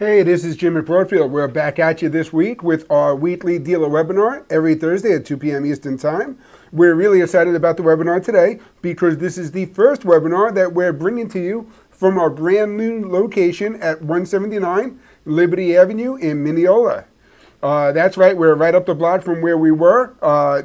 Hey, this is Jim at Broadfield. We're back at you this week with our weekly dealer webinar every Thursday at 2 p.m. Eastern Time. We're really excited about the webinar today because this is the first webinar that we're bringing to you from our brand new location at 179 Liberty Avenue in Mineola. That's right, we're right up the block from where we were,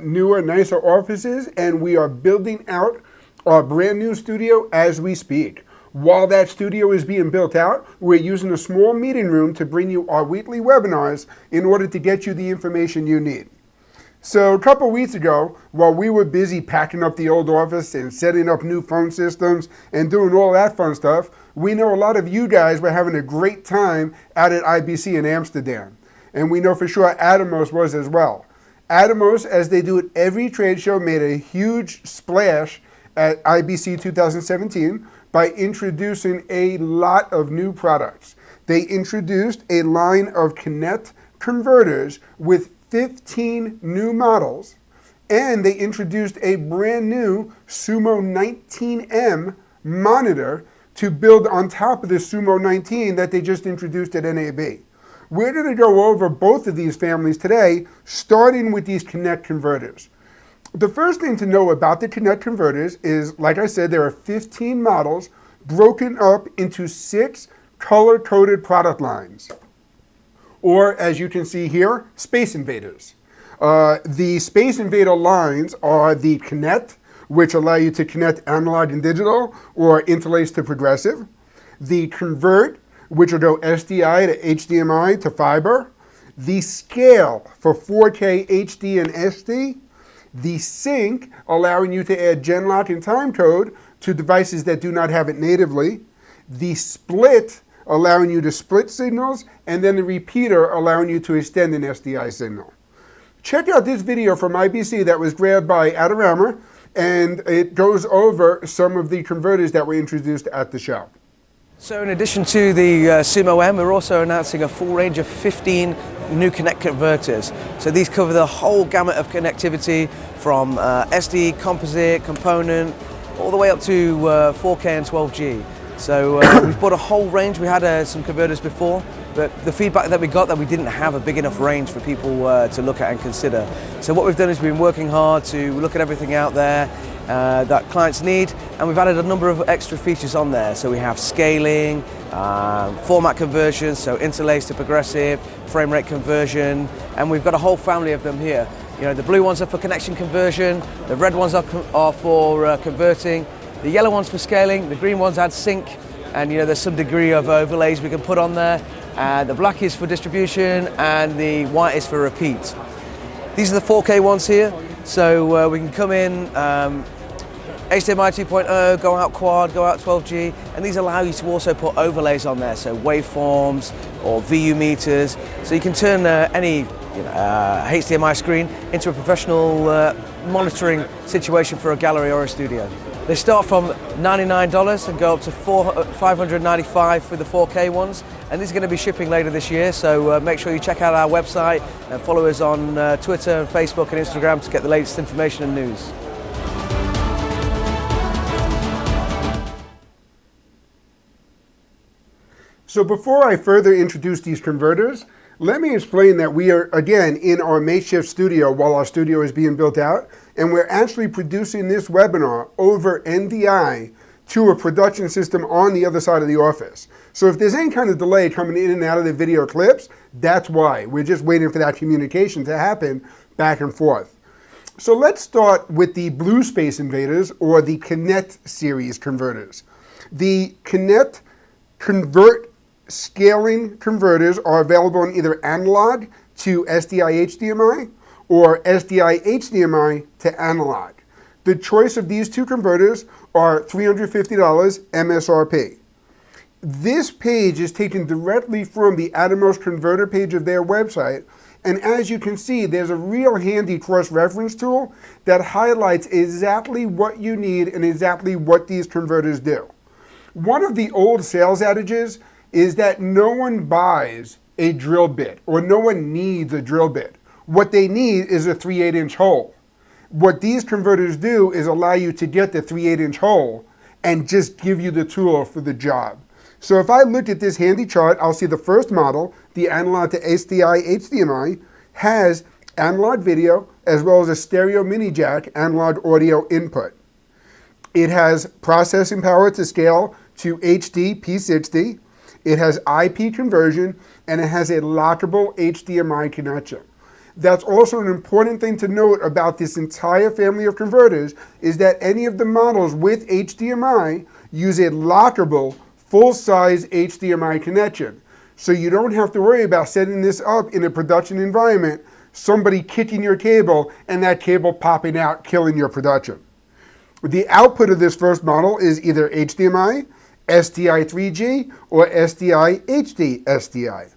newer, nicer offices, and we are building out our brand new studio as we speak. While that studio is being built out, we're using a small meeting room to bring you our weekly webinars in order to get you the information you need. So a couple weeks ago, while we were busy packing up the old office and setting up new phone systems and doing all that fun stuff, we know a lot of you guys were having a great time out at IBC in Amsterdam. And we know for sure Atomos was as well. Atomos, as they do at every trade show, made a huge splash at IBC 2017 by introducing a lot of new products. They introduced a line of Connect converters with 15 new models, and they introduced a brand new Sumo 19M monitor to build on top of the Sumo 19 that they just introduced at NAB. We're going to go over both of these families today, starting with these Connect converters. The first thing to know about the Connect converters is, like I said, there are 15 models broken up into 6 color-coded product lines. Or, as you can see here, Space Invaders. The Space Invader lines are the Connect, which allow you to connect analog and digital or interlace to progressive. The Convert, which will go SDI to HDMI to fiber. The Scale for 4K HD and SD. The Sync, allowing you to add Genlock and timecode to devices that do not have it natively. The Split, allowing you to split signals, and then the Repeater, allowing you to extend an SDI signal. Check out this video from IBC that was grabbed by Adorama, and it goes over some of the converters that were introduced at the show. So in addition to the Sumo M, we're also announcing a full range of 15 new Connect converters. So these cover the whole gamut of connectivity from SD, composite, component, all the way up to 4K and 12G. So we've bought a whole range. We had some converters before, but the feedback that we got that we didn't have a big enough range for people to look at and consider. So what we've done is we've been working hard to look at everything out there that clients need, and we've added a number of extra features on there. So we have scaling, format conversion, so interlace to progressive, frame rate conversion, and we've got a whole family of them here. You know, the blue ones are for connection conversion, the red ones are for converting, the yellow ones for scaling, the green ones add sync, and you know there's some degree of overlays we can put on there. The black is for distribution, and the white is for repeat. These are the 4K ones here, so we can come in HDMI 2.0, go out quad, go out 12G, and these allow you to also put overlays on there, so waveforms or VU meters, so you can turn any HDMI screen into a professional monitoring situation for a gallery or a studio. They start from $99 and go up to $595 for the 4K ones, and these are going to be shipping later this year, so make sure you check out our website and follow us on Twitter and Facebook and Instagram to get the latest information and news. So before I further introduce these converters, let me explain that we are, again, in our makeshift studio while our studio is being built out, and we're actually producing this webinar over NDI to a production system on the other side of the office. So if there's any kind of delay coming in and out of the video clips, that's why. We're just waiting for that communication to happen back and forth. So let's start with the blue Space Invaders, or the Connect series converters. The Connect Convert scaling converters are available in either analog to SDI HDMI or SDI HDMI to analog. The choice of these two converters are $350 MSRP. This page is taken directly from the Atomos converter page of their website, and as you can see, there's a real handy cross-reference tool that highlights exactly what you need and exactly what these converters do. One of the old sales adages is that no one buys a drill bit, or no one needs a drill bit. What they need is a 3/8" hole. What these converters do is allow you to get the 3/8" hole and just give you the tool for the job. So if I look at this handy chart, I'll see the first model, the analog to SDI HDMI, has analog video as well as a stereo mini jack analog audio input. It has processing power to scale to HD P60. It has IP conversion, and it has a lockable HDMI connection. That's also an important thing to note about this entire family of converters is that any of the models with HDMI use a lockable full-size HDMI connection. So you don't have to worry about setting this up in a production environment, somebody kicking your cable and that cable popping out, killing your production. The output of this first model is either HDMI, SDI 3G, or SDI HD SDI.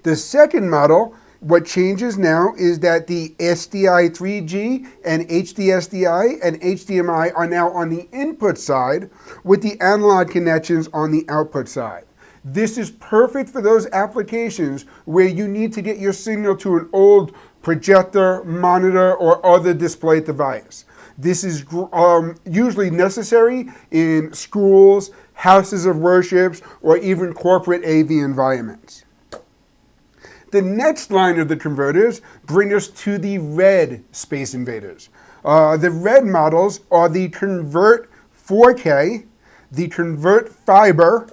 The second model, what changes now is that the SDI 3G and HD SDI and HDMI are now on the input side with the analog connections on the output side. This is perfect for those applications where you need to get your signal to an old projector, monitor, or other display device. This is usually necessary in schools, houses of worship, or even corporate AV environments. The next line of the converters bring us to the red Space Invaders. The red models are the Convert 4K, the Convert Fiber,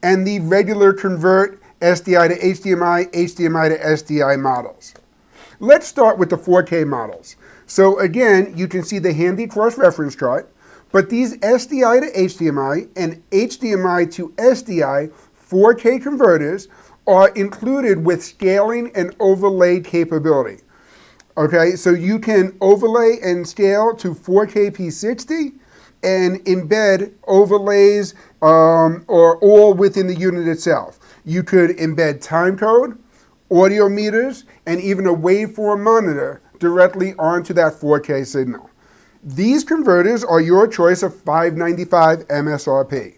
and the regular Convert SDI to HDMI, HDMI to SDI models. Let's start with the 4K models. So again, you can see the handy cross-reference chart, but these SDI to HDMI and HDMI to SDI 4K converters are included with scaling and overlay capability. Okay, so you can overlay and scale to 4K P60 and embed overlays or all within the unit itself. You could embed timecode, audio meters, and even a waveform monitor directly onto that 4K signal. These converters are your choice of $595 MSRP.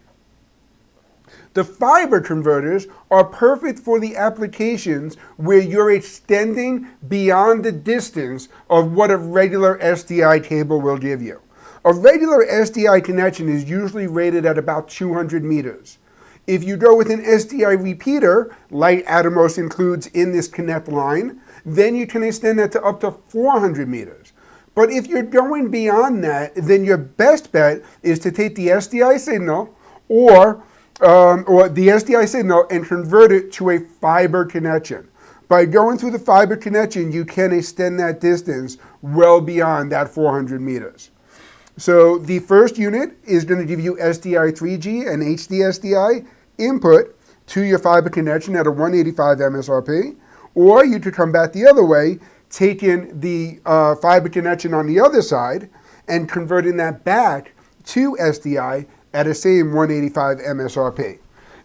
The fiber converters are perfect for the applications where you're extending beyond the distance of what a regular SDI cable will give you. A regular SDI connection is usually rated at about 200 meters. If you go with an SDI repeater, like Atomos includes in this connect line, then you can extend that to up to 400 meters. But if you're going beyond that, then your best bet is to take the SDI signal or the SDI signal and convert it to a fiber connection. By going through the fiber connection, you can extend that distance well beyond that 400 meters. So the first unit is going to give you SDI 3G and HD SDI input to your fiber connection at a 185 MSRP, or you could come back the other way, taking the fiber connection on the other side and converting that back to SDI at a same 185 MSRP.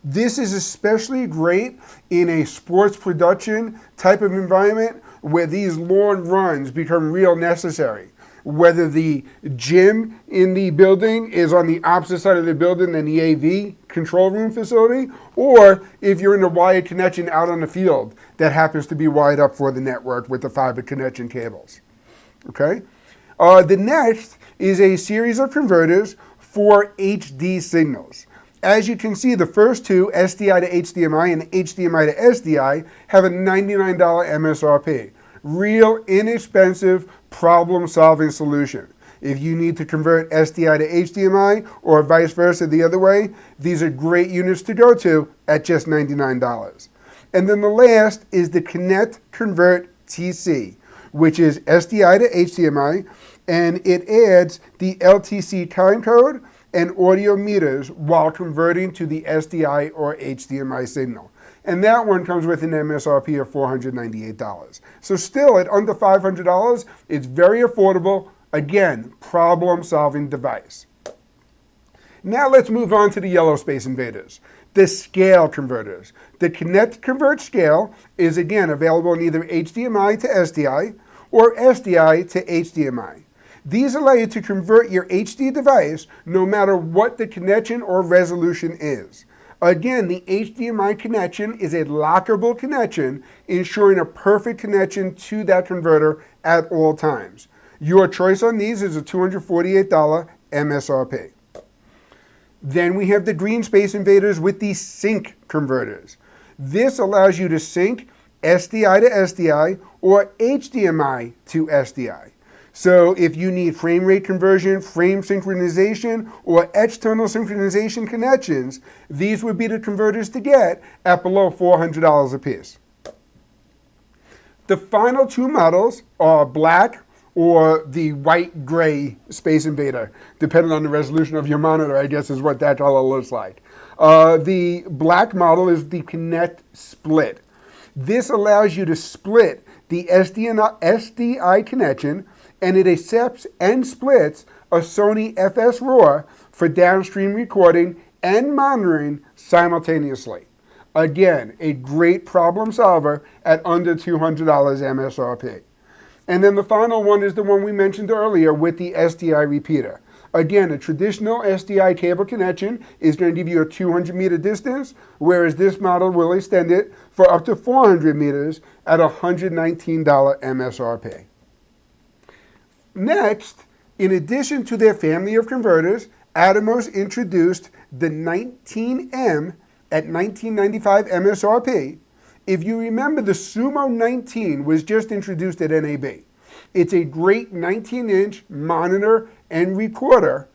This is especially great in a sports production type of environment where these long runs become real necessary. Whether the gym in the building is on the opposite side of the building than the AV control room facility, or if you're in a wired connection out on the field that happens to be wired up for the network with the fiber connection cables. Okay? The next is a series of converters for HD signals. As you can see, the first two, SDI to HDMI and HDMI to SDI, have a $99 MSRP. Real inexpensive problem-solving solution. If you need to convert SDI to HDMI or vice versa the other way, these are great units to go to at just $99. And then the last is the Connect Convert TC, which is SDI to HDMI, and it adds the LTC timecode and audio meters while converting to the SDI or HDMI signal. And that one comes with an MSRP of $498. So still at under $500, it's very affordable. Again, problem-solving device. Now let's move on to the yellow Space Invaders, the scale converters. The Connect Convert Scale is again available in either HDMI to SDI or SDI to HDMI. These allow you to convert your HD device no matter what the connection or resolution is. Again, the HDMI connection is a lockable connection, ensuring a perfect connection to that converter at all times. Your choice on these is a $248 MSRP. Then we have the green Space Invaders with the sync converters. This allows you to sync SDI to SDI or HDMI to SDI. So if you need frame rate conversion, frame synchronization, or external synchronization connections, these would be the converters to get at below $400 a piece. The final two models are black or the white-gray Space Invader, depending on the resolution of your monitor, I guess is what that color looks like. The black model is the Connect Split. This allows you to split the SDI connection, and it accepts and splits a Sony FS RAW for downstream recording and monitoring simultaneously. Again, a great problem solver at under $200 MSRP. And then the final one is the one we mentioned earlier with the SDI repeater. Again, a traditional SDI cable connection is going to give you a 200-meter distance, whereas this model will extend it for up to 400 meters at $119 MSRP. Next, in addition to their family of converters, Atomos introduced the 19M at $19.95 MSRP. If you remember, the Sumo 19 was just introduced at NAB. It's a great 19-inch monitor and recorder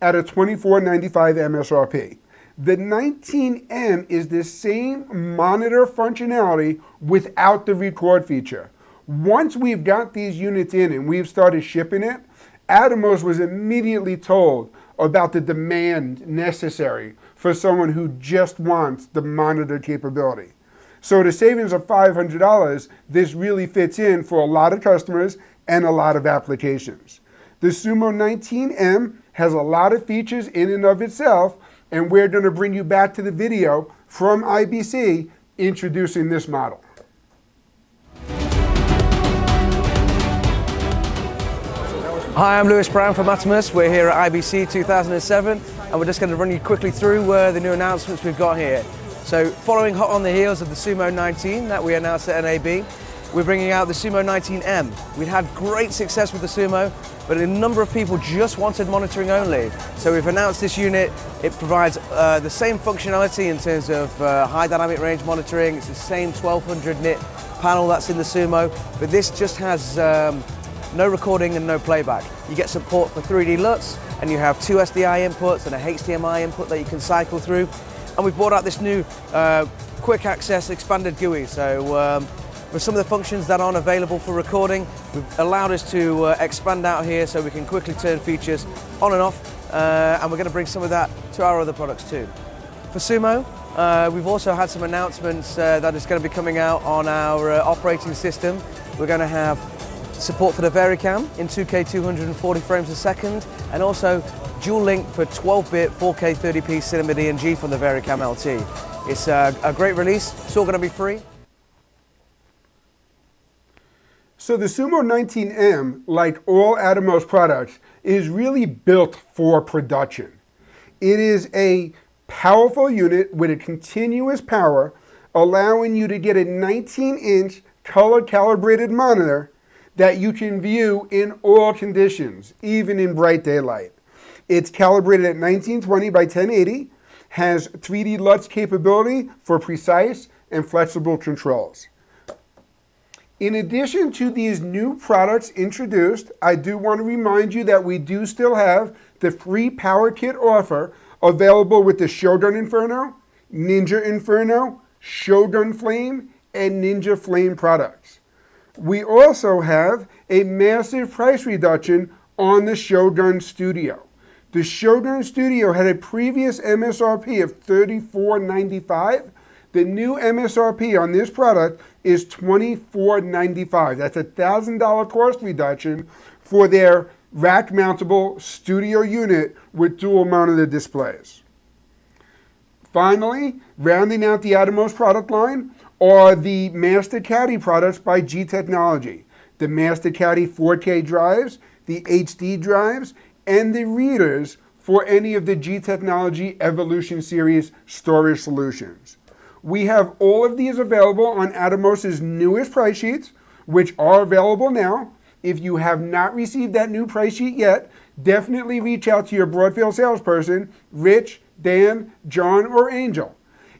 at a $24.95 MSRP. The 19M is the same monitor functionality without the record feature. Once we've got these units in and we've started shipping it, Atomos was immediately told about the demand necessary for someone who just wants the monitor capability. So the savings of $500, this really fits in for a lot of customers and a lot of applications. The Sumo 19M has a lot of features in and of itself, and we're going to bring you back to the video from IBC introducing this model. Hi, I'm Lewis Brown from Atomos. We're here at IBC 2007, and we're just going to run you quickly through the new announcements we've got here. So following hot on the heels of the Sumo 19 that we announced at NAB, we're bringing out the Sumo 19M. We'd had great success with the Sumo, but a number of people just wanted monitoring only. So we've announced this unit. It provides the same functionality in terms of high dynamic range monitoring. It's the same 1200 nit panel that's in the Sumo, but this just has no recording and no playback. You get support for 3D LUTs, and you have two SDI inputs and a HDMI input that you can cycle through. And we've brought out this new quick access expanded GUI. So with some of the functions that aren't available for recording, we've allowed us to expand out here so we can quickly turn features on and off. And we're going to bring some of that to our other products too. For Sumo, we've also had some announcements that is going to be coming out on our operating system. We're going to have support for the VariCam in 2K 240 frames a second, and also dual link for 12-bit 4K 30p cinema DNG from the VariCam LT. It's a great release. It's all going to be free. So the Sumo 19M, like all Atomos products, is really built for production. It is a powerful unit with a continuous power, allowing you to get a 19-inch color calibrated monitor that you can view in all conditions, even in bright daylight. It's calibrated at 1920 by 1080, has 3D LUTs capability for precise and flexible controls. In addition to these new products introduced, I do want to remind you that we do still have the free Power Kit offer available with the Shogun Inferno, Ninja Inferno, Shogun Flame, and Ninja Flame products. We also have a massive price reduction on the Shogun Studio. The Shogun Studio had a previous MSRP of $34.95. The new MSRP on this product is $24.95. That's a $1,000 cost reduction for their rack-mountable studio unit with dual monitor displays. Finally, rounding out the Atomos product line are the Master Caddy products by G Technology. The Master Caddy 4K drives, the HD drives, and the readers for any of the G Technology Evolution Series storage solutions. We have all of these available on Atomos' newest price sheets, which are available now. If you have not received that new price sheet yet, definitely reach out to your Broadfield salesperson, Rich, Dan, John, or Angel.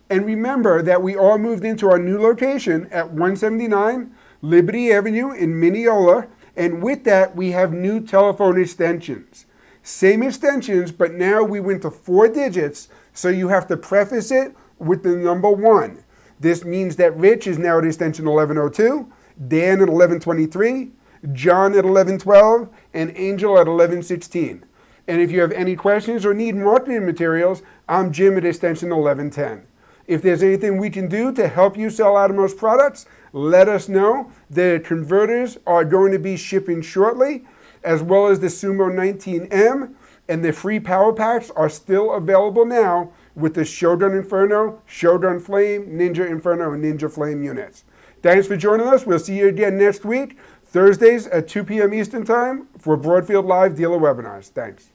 And remember that we all moved into our new location at 179 Liberty Avenue in Mineola, and with that we have new telephone extensions. Same extensions, but now we went to 4 digits, so you have to preface it with the number 1. This means that Rich is now at extension 1102, Dan at 1123, John at 1112, and Angel at 1116. And if you have any questions or need marketing materials, I'm Jim at extension 1110. If there's anything we can do to help you sell Atomos products, let us know. The converters are going to be shipping shortly, as well as the Sumo 19M, and the free power packs are still available now with the Shogun Inferno, Shogun Flame, Ninja Inferno, and Ninja Flame units. Thanks for joining us. We'll see you again next week, Thursdays at 2 p.m. Eastern Time for Broadfield Live dealer webinars. Thanks.